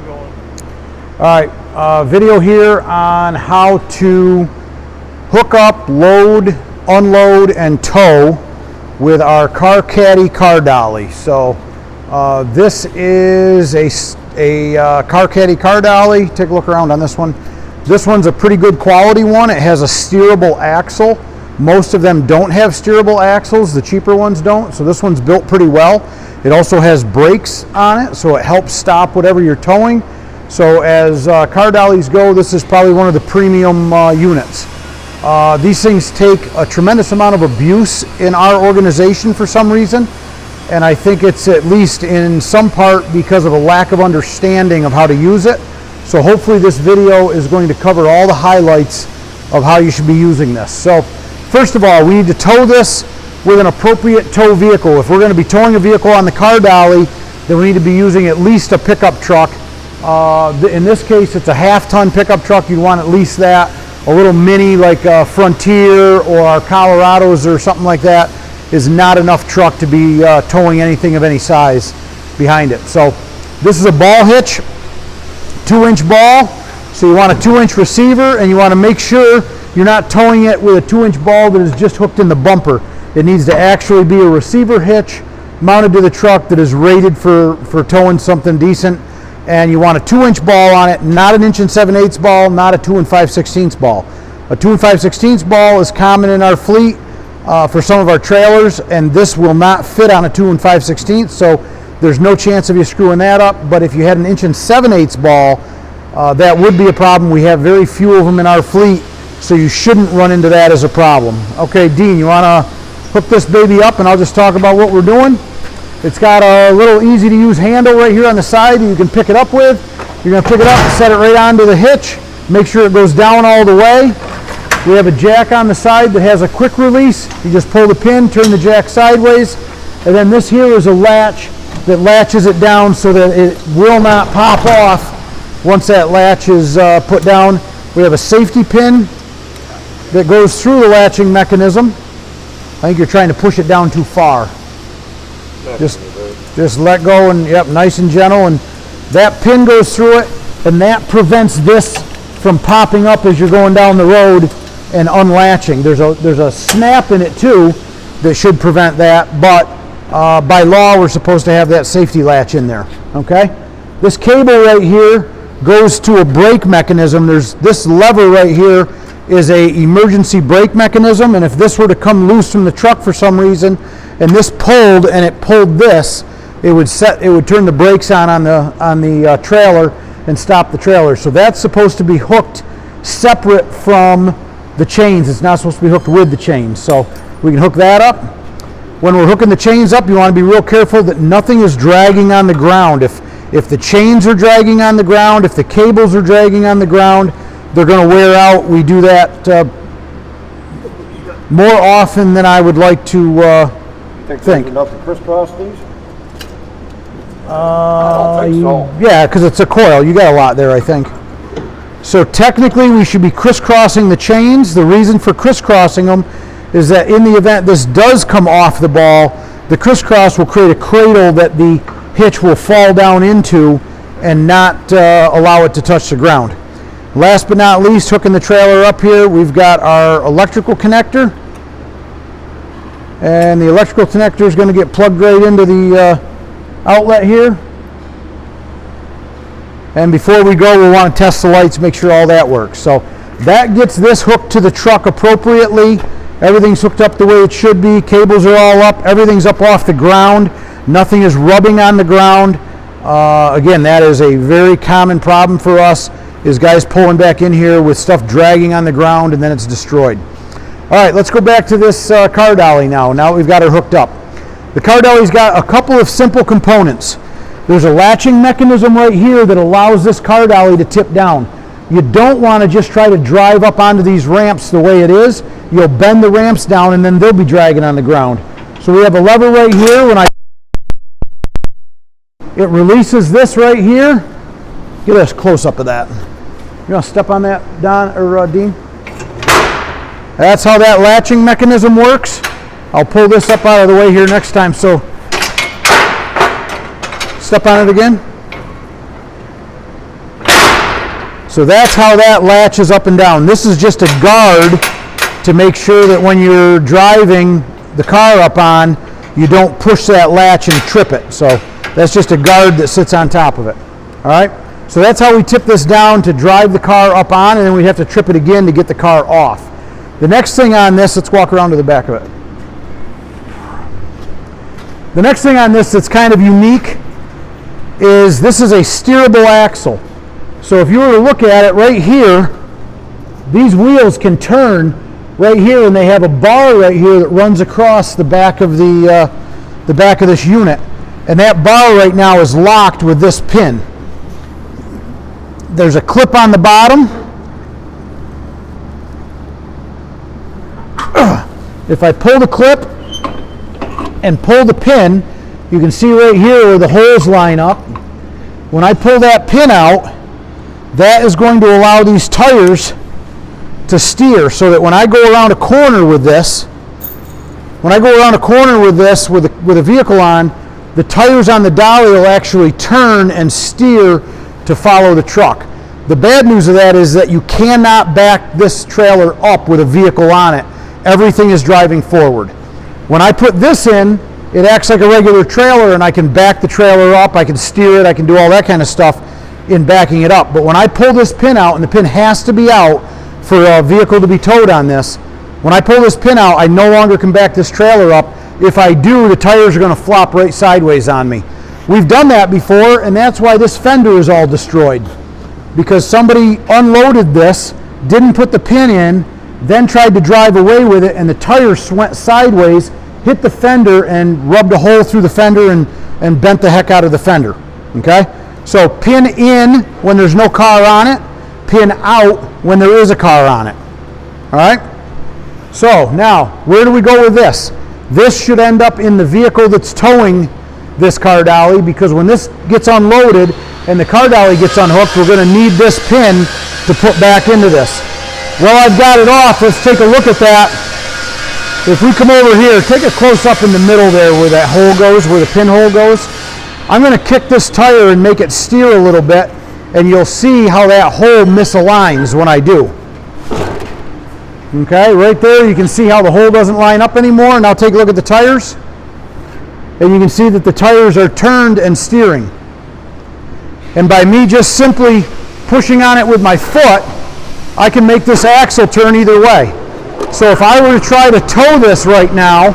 going. All right, video here on how to hook up, load, unload, and tow with our car caddy car dolly. So this is a car caddy car dolly. Take a look around on this one. This one's a pretty good quality one. It has a steerable axle. Most of them don't have steerable axles. The cheaper ones don't. So this one's built pretty well. It also has brakes on it, so it helps stop whatever you're towing. So as car dollies go, this is probably one of the premium units. These things take a tremendous amount of abuse in our organization for some reason, and I think it's at least in some part because of a lack of understanding of how to use it. So hopefully this video is going to cover all the highlights of how you should be using this. So first of all, we need to tow this with an appropriate tow vehicle. If we're going to be towing a vehicle on the car dolly, then we need to be using at least a pickup truck. In this case, it's a half-ton pickup truck. You'd want at least that. A little mini like a Frontier or our Colorados or something like that is not enough truck to be towing anything of any size behind it. So this is a ball hitch, 2-inch ball. So you want a 2-inch receiver, and you want to make sure you're not towing it with a 2-inch ball that is just hooked in the bumper. It needs to actually be a receiver hitch mounted to the truck that is rated for towing something decent. And you want a 2-inch ball on it, not an 1 7/8" ball, not a 2 5/16" ball. A 2 5/16" ball is common in our fleet for some of our trailers, and this will not fit on a 2 5/16", so there's no chance of you screwing that up. But if you had an 1 7/8" ball, that would be a problem. We have very few of them in our fleet, so you shouldn't run into that as a problem. Okay, Dean, you want to hook this baby up, and I'll just talk about what we're doing. It's got a little easy to use handle right here on the side that you can pick it up with. You're going to pick it up and set it right onto the hitch. Make sure it goes down all the way. We have a jack on the side that has a quick release. You just pull the pin, turn the jack sideways, and then this here is a latch that latches it down so that it will not pop off once that latch is put down. We have a safety pin that goes through the latching mechanism. I think you're trying to push it down too far. Just let go, and yep, nice and gentle, and that pin goes through it, and that prevents this from popping up as you're going down the road and unlatching. There's a snap in it too that should prevent that, but by law we're supposed to have that safety latch in there. Okay, this cable right here goes to a brake mechanism. There's this lever right here is a emergency brake mechanism, and if this were to come loose from the truck for some reason and this pulled and it pulled this, it would turn the brakes on the trailer and stop the trailer. So that's supposed to be hooked separate from the chains. It's not supposed to be hooked with the chains. So we can hook that up. When we're hooking the chains up, you want to be real careful that nothing is dragging on the ground. If the chains are dragging on the ground, if the cables are dragging on the ground, they're going to wear out. We do that more often than I would like to think. Enough to crisscross these? I don't think so. Yeah, because it's a coil. You got a lot there, I think. So technically, we should be crisscrossing the chains. The reason for crisscrossing them is that in the event this does come off the ball, the crisscross will create a cradle that the hitch will fall down into and not allow it to touch the ground. Last but not least, hooking the trailer up here, we've got our electrical connector. And the electrical connector is going to get plugged right into the outlet here. And before we go, we want to test the lights, make sure all that works. So that gets this hooked to the truck appropriately. Everything's hooked up the way it should be. Cables are all up. Everything's up off the ground. Nothing is rubbing on the ground. Again, that is a very common problem for us, is guys pulling back in here with stuff dragging on the ground and then it's destroyed. All right, let's go back to this car dolly now. Now we've got her hooked up. The car dolly's got a couple of simple components. There's a latching mechanism right here that allows this car dolly to tip down. You don't want to just try to drive up onto these ramps the way it is. You'll bend the ramps down and then they'll be dragging on the ground. So we have a lever right here. It releases this right here. Get us close up of that. You want to step on that, Don or Dean? That's how that latching mechanism works. I'll pull this up out of the way here next time. So step on it again. So that's how that latches up and down. This is just a guard to make sure that when you're driving the car up on, you don't push that latch and trip it. So that's just a guard that sits on top of it. All right? So that's how we tip this down to drive the car up on, and then we have to trip it again to get the car off. The next thing on this, let's walk around to the back of it. The next thing on this that's kind of unique is this is a steerable axle. So if you were to look at it right here, these wheels can turn right here, and they have a bar right here that runs across the back of the back of this unit. And that bar right now is locked with this pin. There's a clip on the bottom. If I pull the clip and pull the pin, you can see right here where the holes line up. When I pull that pin out, that is going to allow these tires to steer, so that when I go around a corner with this, with a vehicle on, the tires on the dolly will actually turn and steer to follow the truck. The bad news of that is that you cannot back this trailer up with a vehicle on it. Everything is driving forward. When I put this in, it acts like a regular trailer, and I can back the trailer up, I can steer it, I can do all that kind of stuff in backing it up. But when I pull this pin out, and the pin has to be out for a vehicle to be towed on this, when I pull this pin out, I no longer can back this trailer up. If I do, the tires are going to flop right sideways on me. We've done that before, and that's why this fender is all destroyed. Because somebody unloaded this, didn't put the pin in, then tried to drive away with it, and the tires went sideways, hit the fender, and rubbed a hole through the fender and bent the heck out of the fender. Okay? So pin in when there's no car on it, pin out when there is a car on it. All right? So now, where do we go with this? This should end up in the vehicle that's towing this car dolly, because when this gets unloaded and the car dolly gets unhooked, we're going to need this pin to put back into this. Well, I've got it off. Let's take a look at that. If we come over here, take a close up in the middle there where that hole goes, where the pinhole goes. I'm going to kick this tire and make it steer a little bit, and you'll see how that hole misaligns when I do. Okay, right there you can see how the hole doesn't line up anymore. Now take a look at the tires, and you can see that the tires are turned and steering. And by me just simply pushing on it with my foot, I can make this axle turn either way. So if I were to try to tow this right now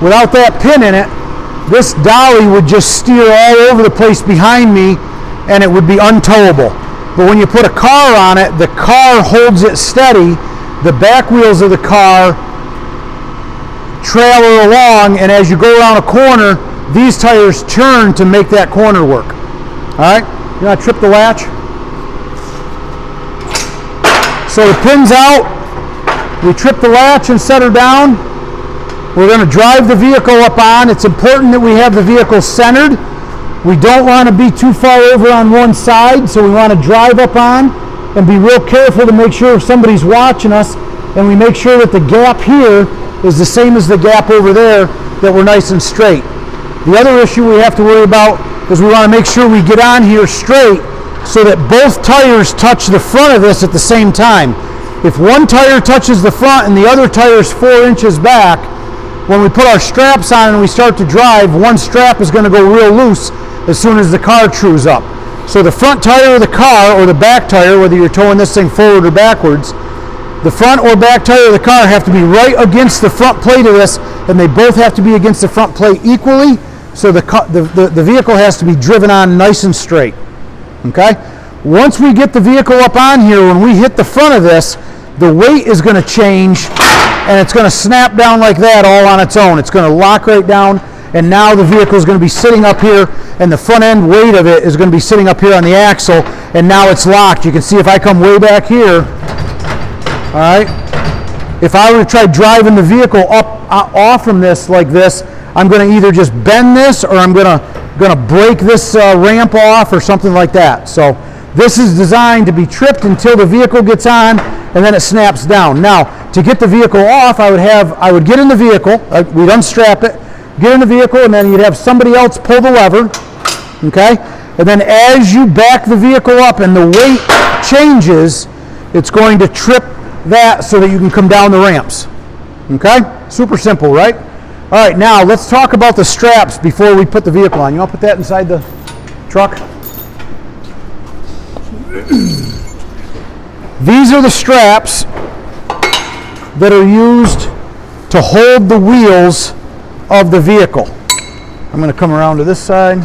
without that pin in it, this dolly would just steer all over the place behind me, and it would be untowable. But when you put a car on it, the car holds it steady. The back wheels of the car trailer along, and as you go around a corner, these tires turn to make that corner work. All right? You want to trip the latch? So the pin's out. We trip the latch and set her down. We're going to drive the vehicle up on. It's important that we have the vehicle centered. We don't want to be too far over on one side, so we want to drive up on and be real careful to make sure if somebody's watching us, and we make sure that the gap here is the same as the gap over there, that we're nice and straight. The other issue we have to worry about is we want to make sure we get on here straight so that both tires touch the front of this at the same time. If one tire touches the front and the other tire is 4 inches back, when we put our straps on and we start to drive, one strap is going to go real loose as soon as the car trues up. So the front tire of the car, or the back tire, whether you're towing this thing forward or backwards, the front or back tire of the car have to be right against the front plate of this, and they both have to be against the front plate equally, so the vehicle has to be driven on nice and straight. Okay? Once we get the vehicle up on here, when we hit the front of this, the weight is going to change, and it's going to snap down like that all on its own. It's going to lock right down, and now the vehicle is going to be sitting up here, and the front end weight of it is going to be sitting up here on the axle, and now it's locked. You can see if I come way back here, all right, if I were to try driving the vehicle off from this like this, I'm going to either just bend this, or I'm going to break this ramp off or something like that. So this is designed to be tripped until the vehicle gets on, and then it snaps down. Now, to get the vehicle off, I would get in the vehicle, we'd unstrap it, get in the vehicle, and then you'd have somebody else pull the lever, okay? And then as you back the vehicle up and the weight changes, it's going to trip that so that you can come down the ramps. Okay? Super simple, right? All right, now let's talk about the straps before we put the vehicle on. You want to put that inside the truck? These are the straps that are used to hold the wheels of the vehicle. I'm going to come around to this side.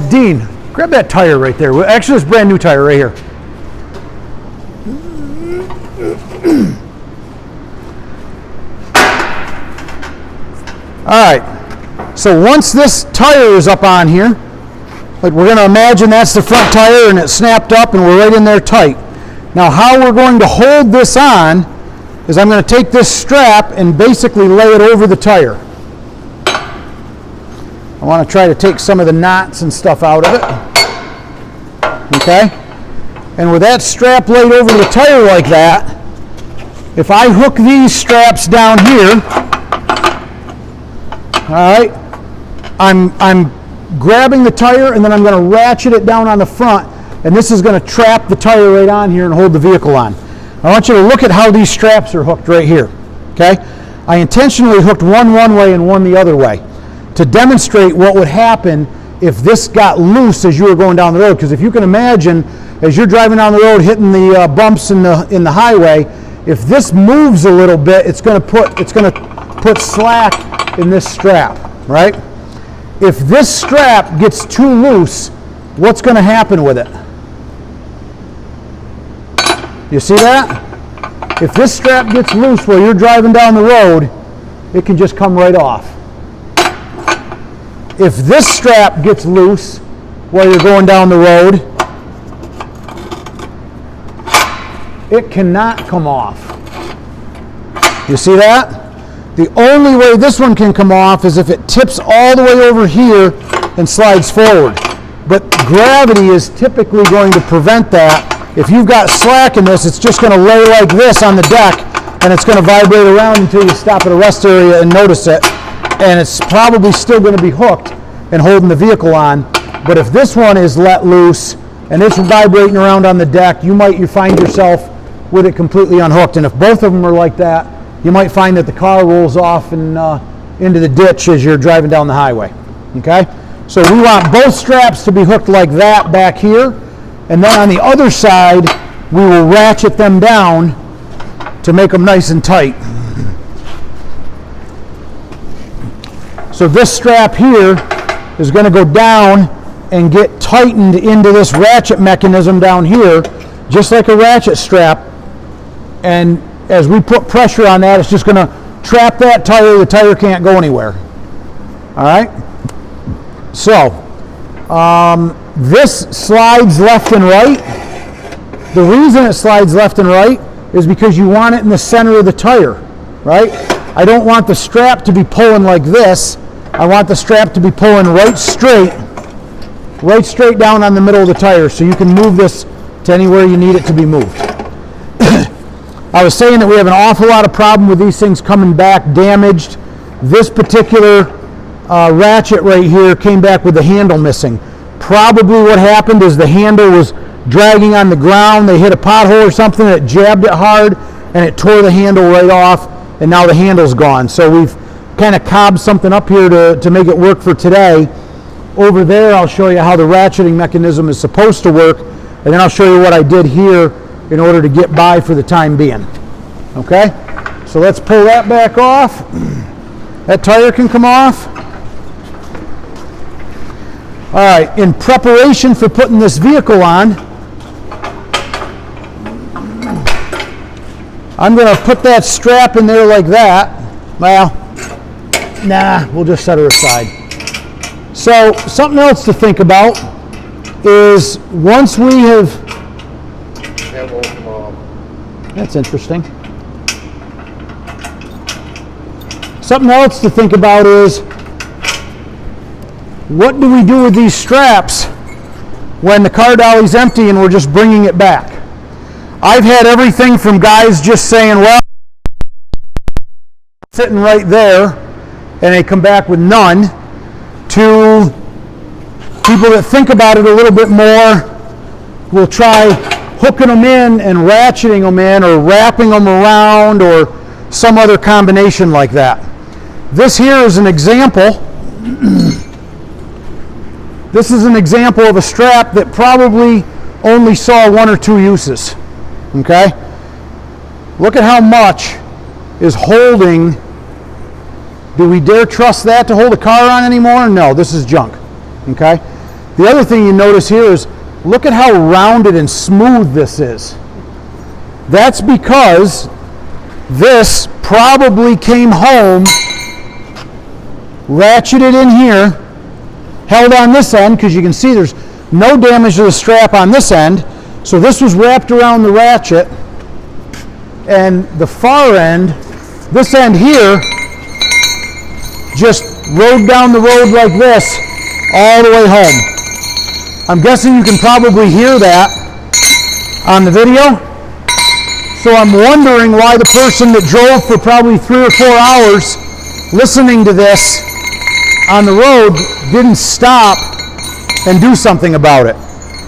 Dean, grab that tire right there. Actually, this brand new tire right here. All right, so once this tire is up on here, like we're going to imagine that's the front tire and it's snapped up and we're right in there tight. Now how we're going to hold this on is I'm going to take this strap and basically lay it over the tire. I want to try to take some of the knots and stuff out of it. Okay? And with that strap laid over the tire like that, if I hook these straps down here, all right, I'm grabbing the tire and then I'm going to ratchet it down on the front, and this is going to trap the tire right on here and hold the vehicle on. I want you to look at how these straps are hooked right here. Okay? I intentionally hooked one way and one the other way to demonstrate what would happen if this got loose as you were going down the road. Because if you can imagine, as you're driving down the road hitting the bumps in the highway, if this moves a little bit, it's going to put slack in this strap, right? If this strap gets too loose, what's going to happen with it? You see that? If this strap gets loose while you're driving down the road, it can just come right off. If this strap gets loose while you're going down the road, it cannot come off. You see that? The only way this one can come off is if it tips all the way over here and slides forward. But gravity is typically going to prevent that. If you've got slack in this, it's just going to lay like this on the deck, and it's going to vibrate around until you stop at a rest area and notice it. And it's probably still going to be hooked and holding the vehicle on. But if this one is let loose and it's vibrating around on the deck, you find yourself with it completely unhooked. And if both of them are like that, you might find that the car rolls off and into the ditch as you're driving down the highway. Okay? So we want both straps to be hooked like that back here, and then on the other side we will ratchet them down to make them nice and tight. So this strap here is going to go down and get tightened into this ratchet mechanism down here, just like a ratchet strap, and as we put pressure on that, it's just going to trap that tire. The tire can't go anywhere. All right? So, this slides left and right. The reason it slides left and right is because you want it in the center of the tire, right? I don't want the strap to be pulling like this. I want the strap to be pulling right straight down on the middle of the tire, so you can move this to anywhere you need it to be moved. I was saying that we have an awful lot of problem with these things coming back damaged. This particular ratchet right here came back with the handle missing. Probably what happened is the handle was dragging on the ground. They hit a pothole or something, and it jabbed it hard, and it tore the handle right off, and now the handle's gone. So we've kind of cobbed something up here to make it work for today. Over there, I'll show you how the ratcheting mechanism is supposed to work, and then I'll show you what I did here in order to get by for the time being. Okay? So let's pull that back off. That tire can come off. All right, in preparation for putting this vehicle on, I'm going to put that strap in there like that. Well, nah, we'll just set her aside. So something else to think about is once we have... That's interesting. Something else to think about is, what do we do with these straps when the car dolly's empty and we're just bringing it back? I've had everything from guys just saying, well, sitting right there, and they come back with none. to people that think about it a little bit more will try hooking them in and ratcheting them in or wrapping them around or some other combination like that. This here is an example. This is an example of a strap that probably only saw 1 or 2 uses. Okay? Look at how much is holding. Do we dare trust that to hold a car on anymore? No, this is junk. Okay? The other thing you notice here is look at how rounded and smooth this is. That's because this probably came home, ratcheted in here, held on this end, because you can see there's no damage to the strap on this end. So this was wrapped around the ratchet, and the far end, this end here, just rode down the road like this all the way home. I'm guessing you can probably hear that on the video. So I'm wondering why the person that drove for probably 3 or 4 hours listening to this on the road didn't stop and do something about it.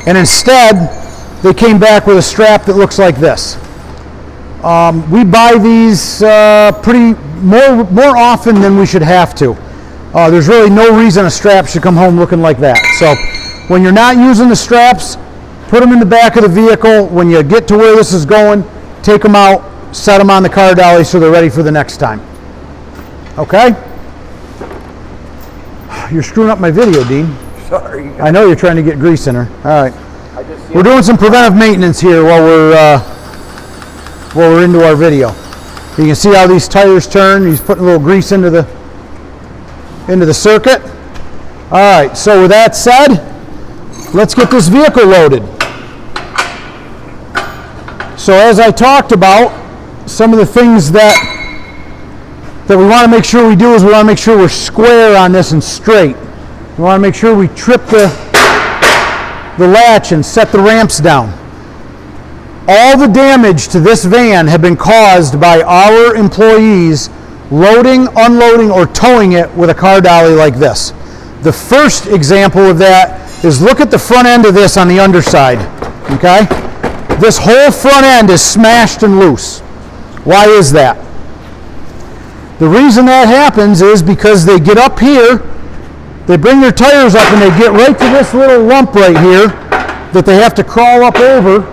And instead, they came back with a strap that looks like this. We buy these more often than we should have to. There's really no reason a strap should come home looking like that. So when you're not using the straps, put them in the back of the vehicle. When you get to where this is going, take them out, set them on the car dolly so they're ready for the next time. Okay? You're screwing up my video, Dean. Sorry. I know you're trying to get grease in her. All right. We're doing some preventive maintenance here while we're into our video. You can see how these tires turn. He's putting a little grease into the circuit. All right. So with that said, let's get this vehicle loaded. So as I talked about, some of the things that we want to make sure we do is we want to make sure we're square on this and straight. We want to make sure we trip the latch and set the ramps down. All the damage to this van have been caused by our employees loading, unloading, or towing it with a car dolly like this. The first example of that is look at the front end of this on the underside. Okay? This whole front end is smashed and loose. Why is that? The reason that happens is because they get up here, they bring their tires up and they get right to this little lump right here that they have to crawl up over,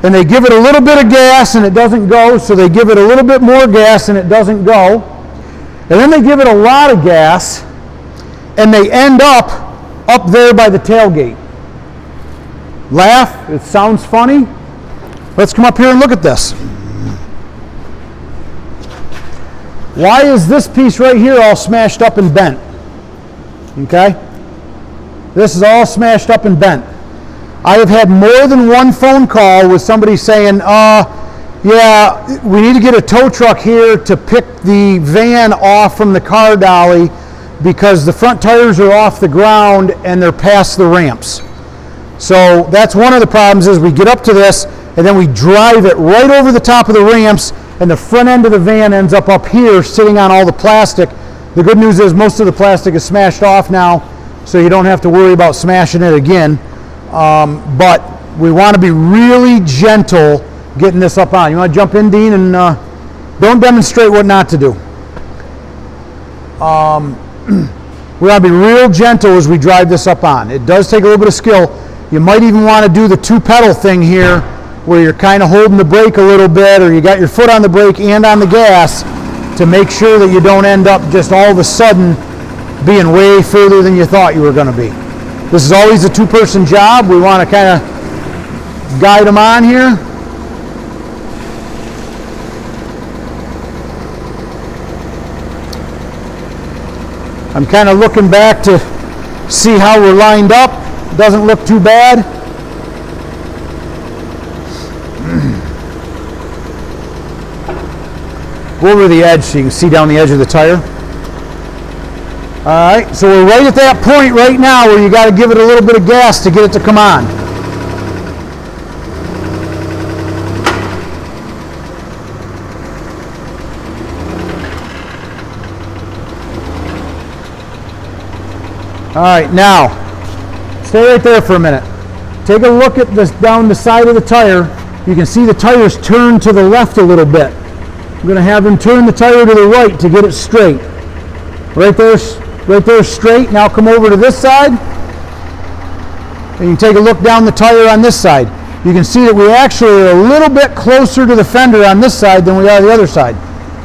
and they give it a little bit of gas and it doesn't go, so they give it a little bit more gas and it doesn't go, and then they give it a lot of gas and they end up there by the tailgate. Laugh, it sounds funny. Let's come up here and look at this. Why is this piece right here all smashed up and bent? Okay? This is all smashed up and bent. I have had more than one phone call with somebody saying, yeah, we need to get a tow truck here to pick the van off from the car dolly because the front tires are off the ground and they're past the ramps. So that's one of the problems is we get up to this and then we drive it right over the top of the ramps and the front end of the van ends up here sitting on all the plastic. The good news is most of the plastic is smashed off now, so you don't have to worry about smashing it again. But we want to be really gentle getting this up on. You want to jump in, Dean, and don't demonstrate what not to do. We want to be real gentle as we drive this up on. It does take a little bit of skill. You might even want to do the 2-pedal thing here where you're kind of holding the brake a little bit, or you got your foot on the brake and on the gas to make sure that you don't end up just all of a sudden being way further than you thought you were going to be. This is always a 2-person job. We want to kind of guide them on here. I'm kind of looking back to see how we're lined up. Doesn't look too bad. Go over the edge so you can see down the edge of the tire. All right, so we're right at that point right now where you got to give it a little bit of gas to get it to come on. All right, now, stay right there for a minute. Take a look at this down the side of the tire. You can see the tires turn to the left a little bit. I'm going to have him turn the tire to the right to get it straight. Right there straight. Now come over to this side. And you can take a look down the tire on this side. You can see that we actually are a little bit closer to the fender on this side than we are the other side.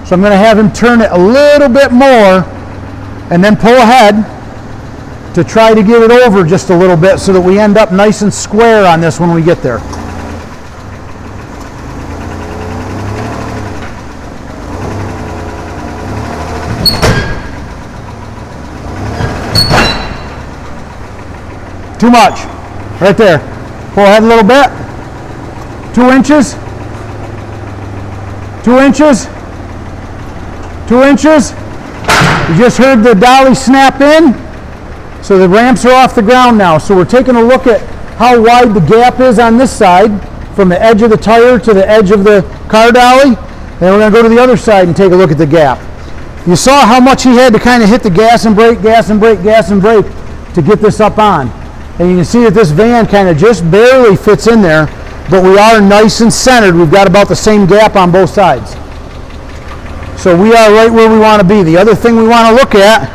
So I'm going to have him turn it a little bit more and then pull ahead to try to get it over just a little bit so that we end up nice and square on this when we get there. Too much. Right there. Pull ahead a little bit. 2 inches. 2 inches. 2 inches. You just heard the dolly snap in. So the ramps are off the ground now. So we're taking a look at how wide the gap is on this side from the edge of the tire to the edge of the car dolly. And we're going to go to the other side and take a look at the gap. You saw how much he had to kind of hit the gas and brake, gas and brake, gas and brake to get this up on. And you can see that this van kind of just barely fits in there, but we are nice and centered. We've got about the same gap on both sides. So we are right where we want to be. The other thing we want to look at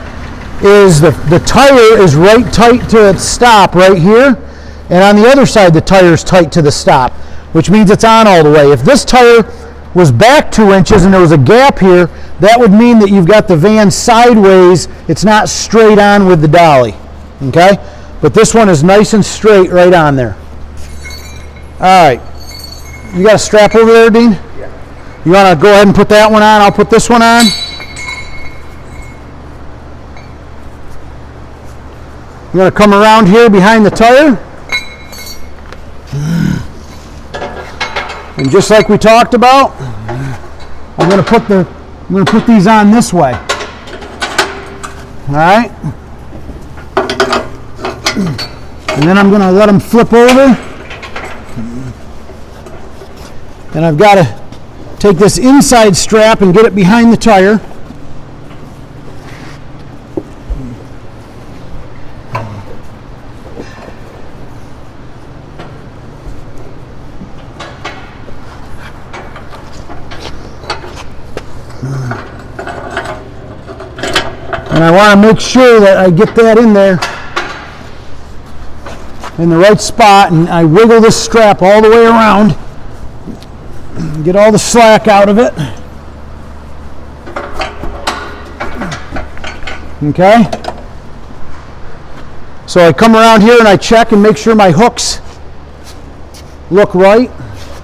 is the tire is right tight to its stop right here, and on the other side the tire is tight to the stop, which means it's on all the way. If this tire was back 2 inches and there was a gap here, that would mean that you've got the van sideways. It's not straight on with the dolly. Okay? But this one is nice and straight right on there. All right. You got a strap over there, Dean? Yeah. You want to go ahead and put that one on? I'll put this one on. I'm going to come around here behind the tire. And just like we talked about, I'm going to put these on this way. All right? And then I'm going to let them flip over. And I've got to take this inside strap and get it behind the tire. And I want to make sure that I get that in there in the right spot, and I wiggle this strap all the way around, get all the slack out of it. Okay? So I come around here and I check and make sure my hooks look right.